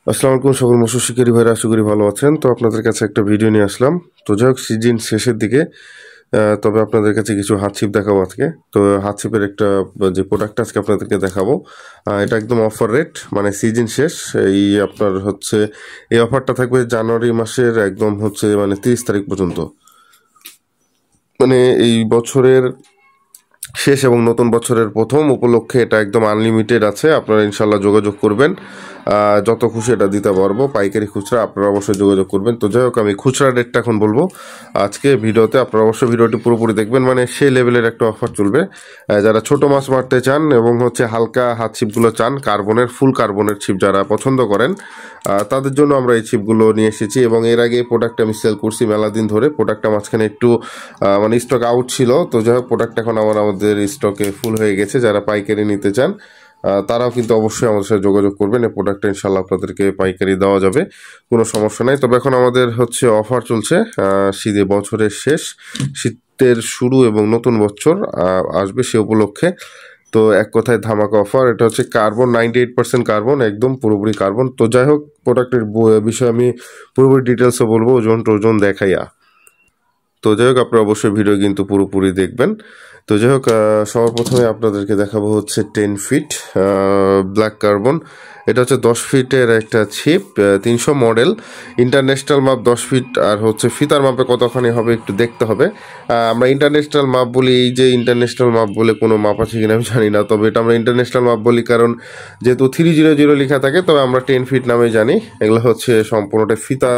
আসসালামু আলাইকুম সকল মৎস্য শিকারী ভাইরা, আশা করি ভালো আছেন। তো আপনাদের কাছে একটা ভিডিও নিয়ে আসলাম। তো যাই হোক, সিজন শেষের দিকে, তবে আপনাদের কাছে কিছু হাত ছিপ দেখাবো আজকে। তো হাত ছিপের একটা যে প্রোডাক্ট আজকে আপনাদেরকে দেখাবো, এটা একদম অফার রেট, মানে সিজন শেষ। এই আপনার হচ্ছে এই অফারটা থাকবে জানুয়ারি মাসের একদম হচ্ছে মানে 30 তারিখ পর্যন্ত। মানে এই বছরের শেষ এবং নতুন বছরের প্রথম উপলক্ষে এটা একদম আনলিমিটেড আছে। আপনারা ইনশাল্লাহ যোগাযোগ করবেন, যত খুশি এটা দিতে পারবো। পাইকারি খুচরা আপনারা অবশ্যই যোগাযোগ করবেন। তো যাই হোক, আমি খুচরা রেটটা এখন বলবো আজকে ভিডিওতে। আপনারা অবশ্যই ভিডিওটি পুরোপুরি দেখবেন, মানে সেই লেভেলের একটা অফার চলবে। যারা ছোট মাছ মারতে চান এবং হচ্ছে হালকা হাত ছিপগুলো চান, কার্বনের ফুল কার্বনের ছিপ যারা পছন্দ করেন, তাদের জন্য আমরা এই ছিপগুলো নিয়ে এসেছি। এবং এর আগে প্রোডাক্ট আমি সেল করছি মেলা দিন ধরে। প্রোডাক্টটা মাঝখানে একটু মানে স্টক আউট ছিল। তো যাই হোক, প্রোডাক্ট এখন আমাদের স্টকে ফুল হয়ে গেছে। যারা পাইকারি নিতে চান তারাও কিন্তু অবশ্যই আমাদের সাথে যোগাযোগ করবেন। এই প্রোডাক্টটা ইনশাল্লাহ আপনাদেরকে পাইকারি দেওয়া যাবে, কোনো সমস্যা নাই। তবে এখন আমাদের হচ্ছে অফার চলছে, শীতে বছরের শেষ, শীতের শুরু এবং নতুন বছর আসবে সে উপলক্ষে। তো এক কথায় ধামাকা অফার। এটা হচ্ছে কার্বন, 98% কার্বন, একদম পুরোপুরি কার্বন। তো যাই হোক, প্রোডাক্টের বিষয়ে আমি পুরোপুরি ডিটেলসও বলবো, ওজন দেখাইয়া। তো যাই হোক, আপনারা অবশ্যই ভিডিও কিন্তু পুরোপুরি দেখবেন। তো যাই হোক, সবার প্রথমে আপনাদেরকে দেখাবো হচ্ছে 10 ফিট ব্ল্যাক কার্বন। এটা হচ্ছে 10 ফিটের একটা ছিপ, 300 মডেল, ইন্টারন্যাশনাল মাপ 10 ফিট। আর হচ্ছে ফিতার মাপে কতখানি হবে একটু দেখতে হবে। আমরা ইন্টারন্যাশনাল মাপ বলি, এই যে ইন্টারন্যাশনাল মাপ বলে কোনো মাপ আছে কিনা আমি জানি না, তবে এটা আমরা ইন্টারন্যাশনাল মাপ বলি কারণ যেহেতু 300 লেখা থাকে, তবে আমরা 10 ফিট নামে জানি। এগুলো হচ্ছে সম্পূর্ণটা ফিতা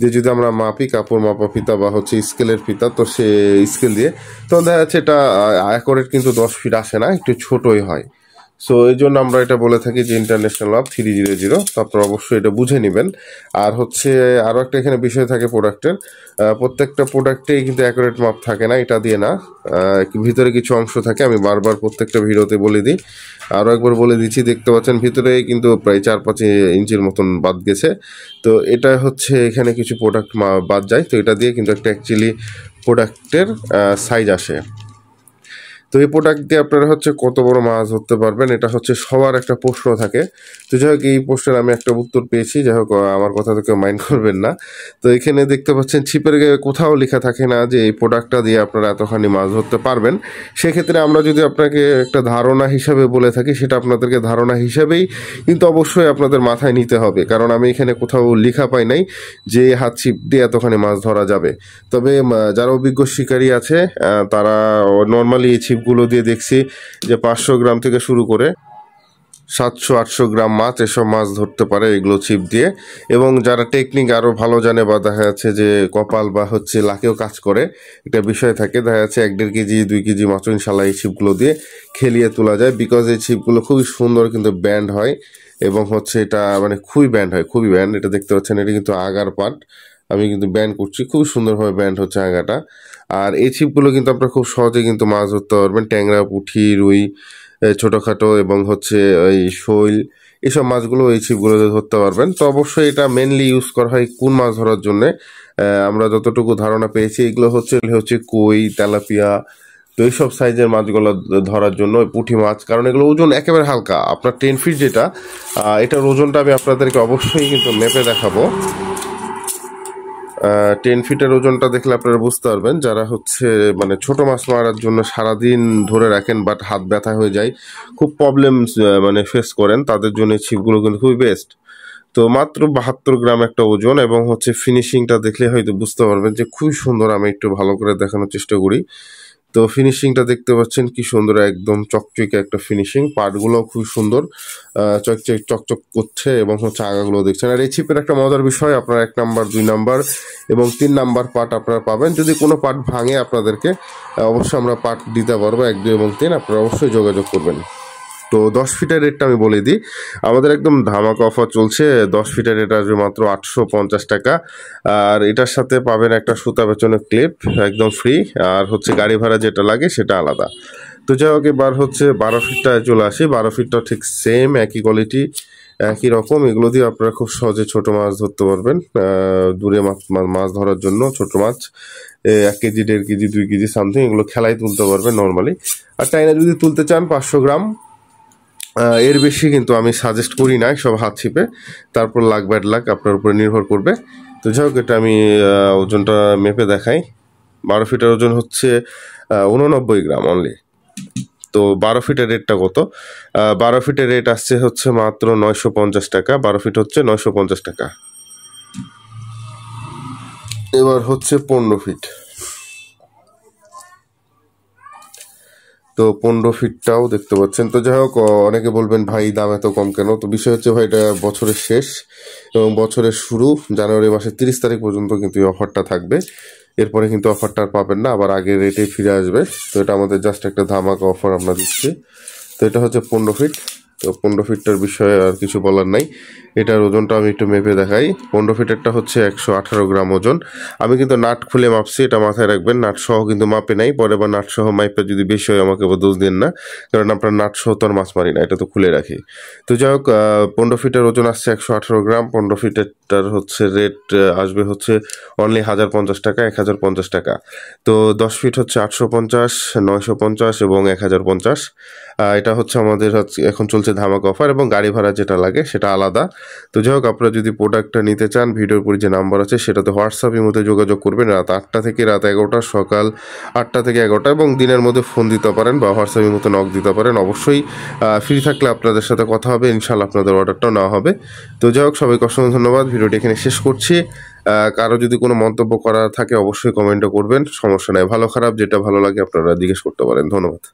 যে যদি আমরা মাপি, কাপড় মাপা ফিতা বা হচ্ছে স্কেলের ফিতা, তো সে স্কেল দিয়ে তো দেখা যাচ্ছে এটা অ্যাকোরেট কিন্তু 10 ফিট আসে না, একটু ছোটই হয়। সো এই জন্য আমরা এটা বলে থাকি যে ইন্টারন্যাশনাল মাপ 300। তো আপনারা অবশ্যই এটা বুঝে নেবেন। আর হচ্ছে আরও একটা এখানে বিষয় থাকে প্রোডাক্টের, প্রত্যেকটা প্রোডাক্টেই কিন্তু অ্যাকুরেট মাপ থাকে না, এটা দিয়ে না। ভিতরে কিছু অংশ থাকে, আমি বারবার প্রত্যেকটা ভিডিওতে বলে দিই, আরও একবার বলে দিচ্ছি। দেখতে পাচ্ছেন ভিতরে কিন্তু প্রায় 4-5 ইঞ্চির মতন বাদ গেছে। তো এটা হচ্ছে এখানে কিছু প্রোডাক্ট বাদ যায়, তো এটা দিয়ে কিন্তু একটা অ্যাকচুয়ালি প্রোডাক্টের সাইজ আসে। তো এই প্রোডাক্ট দিয়ে আপনারা হচ্ছে কত বড় মাছ ধরতে পারবেন, এটা হচ্ছে সবার একটা প্রশ্ন থাকে। তো যাই হোক, এই প্রশ্নের আমি একটা উত্তর পেয়েছি। যাই হোক, আমার কথা তো কেউ মাইন্ড করবেন না। তো এখানে দেখতে পাচ্ছেন ছিপের গায়ে কোথাও লেখা থাকে না যে এই প্রোডাক্টটা দিয়ে আপনারা এতখানি মাছ ধরতে পারবেন। সেক্ষেত্রে আমরা যদি আপনাকে একটা ধারণা হিসাবে বলে থাকি, সেটা আপনাদেরকে ধারণা হিসাবেই কিন্তু অবশ্যই আপনাদের মাথায় নিতে হবে, কারণ আমি এখানে কোথাও লেখা পাই নাই যে হাত ছিপ দিয়ে এতখানি মাছ ধরা যাবে। তবে যারা অভিজ্ঞ শিকারী আছে তারা নর্মালি এই ছিপগুলো দিয়ে দেখছি যে 500 গ্রাম থেকে শুরু করে 700-800 গ্রাম মাছ, এসব মাছ ধরতে পারে এগুলো ছিপ দিয়ে। এবং যারা টেকনিক আরও ভালো জানে বা দেখা যাচ্ছে যে কপাল বা হচ্ছে লাকেও কাজ করে, একটা বিষয় থাকে, দেখা যাচ্ছে 1-1.5 কেজি 2 কেজি মাছ ইনশাল্লাহ এই ছিপগুলো দিয়ে খেলিয়ে তোলা যায়। বিকজ এই ছিপগুলো খুবই সুন্দর কিন্তু ব্যান্ড হয়, এবং হচ্ছে এটা মানে খুবই ব্যান্ড হয়, খুবই ব্যান্ড। এটা দেখতে পাচ্ছেন, এটা কিন্তু আগার পার্ট, আমি কিন্তু ব্যান্ড করছি, খুবই সুন্দরভাবে ব্যান্ড হচ্ছে আগাটা। আর এই ছিপগুলো কিন্তু আপনারা খুব সহজে কিন্তু মাছ ধরতে পারবেন, ট্যাংরা, পুঁটি, রুই, ছোটোখাটো এবং হচ্ছে এই শৈল, এসব মাছগুলো এই ছিপগুলোতে ধরতে পারবেন। তো অবশ্যই এটা মেনলি ইউজ করা হয় কোন মাছ ধরার জন্যে, আমরা যতটুকু ধারণা পেয়েছি এগুলো হচ্ছে কই, তেলাপিয়া, তো এইসব সাইজের মাছগুলো ধরার জন্য। পুঁটি মাছ, কারণ এগুলো ওজন একেবারে হালকা। আপনার 10 ফিট যেটা, এটার ওজনটা আমি আপনাদেরকে অবশ্যই কিন্তু মেপে দেখাবো। 10 ফিটের ওজনটা দেখলে আপনারা বুঝতে পারবেন, যারা হচ্ছে মানে ছোট মাছ মারার জন্য সারাদিন ধরে রাখেন বাট হাত ব্যথা হয়ে যায়, খুব প্রবলেম মানে ফেস করেন, তাদের জন্য এই ছিপগুলো কিন্তু খুবই বেস্ট। তো মাত্র 72 গ্রাম একটা ওজন, এবং হচ্ছে ফিনিশিংটা দেখলে হয়তো বুঝতে পারবেন যে খুবই সুন্দর। আমি একটু ভালো করে দেখানোর চেষ্টা করি। তো ফিনিশিংটা দেখতে পাচ্ছেন কি সুন্দর, একদম চকচকে একটা ফিনিশিং। পার্টগুলো খুব সুন্দর, চকচক করছে, এবং হচ্ছে আগাগুলো দেখছেন। আর এই ছিপের একটা মজার বিষয়, আপনারা 1 নাম্বার, 2 নাম্বার এবং 3 নাম্বার পার্ট আপনারা পাবেন। যদি কোনো পার্ট ভাঙে আপনাদেরকে অবশ্যই আমরা পার্ট দিতে পারবো, 1, 2 এবং 3, আপনারা অবশ্যই যোগাযোগ করবেন। তো 10 ফিটের রেটটা আমি বলে দিই, আমাদের একদম ধামাকা অফার চলছে। 10 ফিটের রেট আসবে মাত্র 850 টাকা। আর এটার সাথে পাবেন একটা সুতা পেছনের ক্লিপ, একদম ফ্রি। আর হচ্ছে গাড়ি ভাড়া যেটা লাগে সেটা আলাদা। তো যাই হোক, এবার হচ্ছে 12 ফিটটায় চলে আসি। 12 ফিটটা ঠিক সেম, একই কোয়ালিটি, একই রকম। এগুলো দিয়ে আপনারা খুব সহজে ছোট মাছ ধরতে পারবেন, দূরে মাছ ধরার জন্য ছোট মাছ 1 কেজি, 1.5 কেজি, 2 কেজি সামথিং, এগুলো খেলায় তুলতে পারবেন নর্মালি। আর টাইনা যদি তুলতে চান 500 গ্রাম, এর বেশি কিন্তু আমি সাজেস্ট করি না সব হাত ছিপে। তারপর লাক ব্যাড লাক আপনার উপরে নির্ভর করবে। তো যাই হোক, এটা আমি ওজনটা মেপে দেখাই। 12 ফিটের ওজন হচ্ছে 89 গ্রাম অনলি। তো 12 ফিটের রেটটা কত? 12 ফিটের রেট আসছে হচ্ছে মাত্র 950 টাকা। 12 ফিট হচ্ছে 950 টাকা। এবার হচ্ছে 15 ফিট। তো 15 ফিটটাও দেখতে পাচ্ছেন। তো যাই হোক, অনেকে বলবেন ভাই দাম এত কম কেন? তো বিষয় হচ্ছে ভাই, এটা বছরের শেষ এবং বছরের শুরু, জানুয়ারি মাসের 30 তারিখ পর্যন্ত কিন্তু এই অফারটা থাকবে। এরপরে কিন্তু অফারটা আর পাবেন না, আবার আগের রেটে ফিরে আসবে। তো এটা আমাদের জাস্ট একটা ধামাকা অফার আমরা দিচ্ছি। তো এটা হচ্ছে 15 ফিট। তো 15 ফিটটার বিষয়ে আর কিছু বলার নাই। এটার ওজনটা আমি একটু মেপে দেখাই। 15 ফিটেরটা হচ্ছে 118 গ্রাম ওজন। আমি কিন্তু নাট খুলে মাপছি, এটা মাথায় রাখবেন। নাট সহ কিন্তু মাপে নাই, পরে বা নাট সহ মাইপে যদি বেশি হয় আমাকে দোষ দিন না, কারণ আপনার নাট সহ তো আর মাছ মারি না, এটা তো খুলে রাখি। তো যাই হোক, 15 ফিটের ওজন আসছে 118 গ্রাম। 15 ফিটেরটার হচ্ছে রেট আসবে হচ্ছে অনলি 1050 টাকা, 1050 টাকা। তো 10 ফিট হচ্ছে 850, 950 এবং 1050। এটা হচ্ছে আমাদের এখন চলছে ধামাকা অফার, এবং গাড়ি ভাড়া যেটা লাগে সেটা আলাদা। তো যাই হোক, আপনারা যদি প্রোডাক্টটা নিতে চান, ভিডিওর উপরে যে নাম্বার আছে সেটাতে হোয়াটসঅ্যাপের মধ্যে যোগাযোগ করবেন। রাত 8টা থেকে রাত 11টা, সকাল 8টা থেকে 11টা, এবং দিনের মধ্যে ফোন দিতে পারেন বা হোয়াটসঅ্যাপের মতো নক দিতে পারেন। অবশ্যই ফ্রি থাকলে আপনাদের সাথে কথা হবে, ইনশাল্লাহ আপনাদের অর্ডারটাও নেওয়া হবে। তো যাই হোক, সবাইকে অসংখ্য ধন্যবাদ। ভিডিওটি এখানে শেষ করছি। কারো যদি কোনো মন্তব্য করার থাকে অবশ্যই কমেন্টও করবেন, সমস্যা নেই। ভালো খারাপ যেটা ভালো লাগে আপনারা জিজ্ঞেস করতে পারেন। ধন্যবাদ।